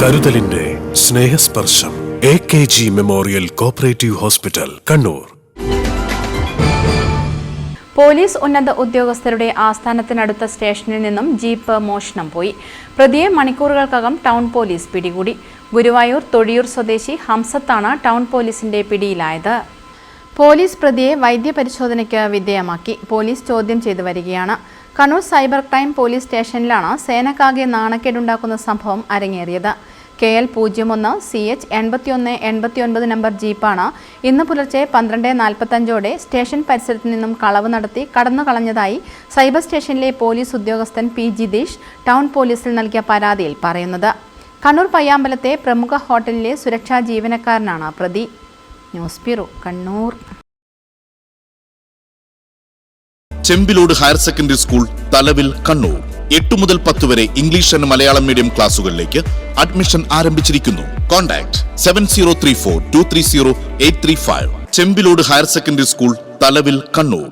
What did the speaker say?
കരുതലിന്റെ സ്നേഹസ്പർശം AKG memorial cooperative hospital, Kannur. Police ഉന്നത ഉദ്യോഗസ്ഥരുടെ ആസ്ഥാനത്തിനടുത്ത സ്റ്റേഷനിൽ നിന്നും ജീപ്പ് മോഷണം പോയി. പ്രതിയെ മണിക്കൂറുകൾക്കകം ടൗൺ പോലീസ് പിടികൂടി. ഗുരുവായൂർ തൊഴിയൂർ സ്വദേശി ഹംസത്താണ് ടൗൺ പോലീസിന്റെ പിടിയിലായത്. പോലീസ് പ്രതിയെ വൈദ്യപരിശോധനയ്ക്ക് വിധേയമാക്കി. പോലീസ് ചോദ്യം ചെയ്തു വരികയാണ്. കണ്ണൂർ സൈബർ ക്രൈം പോലീസ് സ്റ്റേഷനിലാണ് സേനക്കാകെ നാണക്കേടുണ്ടാക്കുന്ന സംഭവം അരങ്ങേറിയത്. KL 01 CH 8189 നമ്പർ ജീപ്പാണ് ഇന്ന് പുലർച്ചെ 12:45 സ്റ്റേഷൻ പരിസരത്ത് നിന്നും കളവ് നടത്തി കടന്നു കളഞ്ഞതായി സൈബർ സ്റ്റേഷനിലെ പോലീസ് ഉദ്യോഗസ്ഥൻ P. ജിതേഷ് ടൗൺ പോലീസിൽ നൽകിയ പരാതിയിൽ പറയുന്നത്. കണ്ണൂർ പയ്യാമ്പലത്തെ പ്രമുഖ ഹോട്ടലിലെ സുരക്ഷാ ജീവനക്കാരനാണ് പ്രതി. News bureau, Kannur. Chembilode higher secondary school, Thalavil, Kannur. 8 മുതൽ 10 വരെ ഇംഗ്ലീഷ് ആൻഡ് മലയാളം മീഡിയം ക്ലാസുകളിലേക്ക് അഡ്മിഷൻ ആരംഭിച്ചിരിക്കുന്നു. Contact 7034230835. Chembilode higher secondary school, Thalavil, Kannur.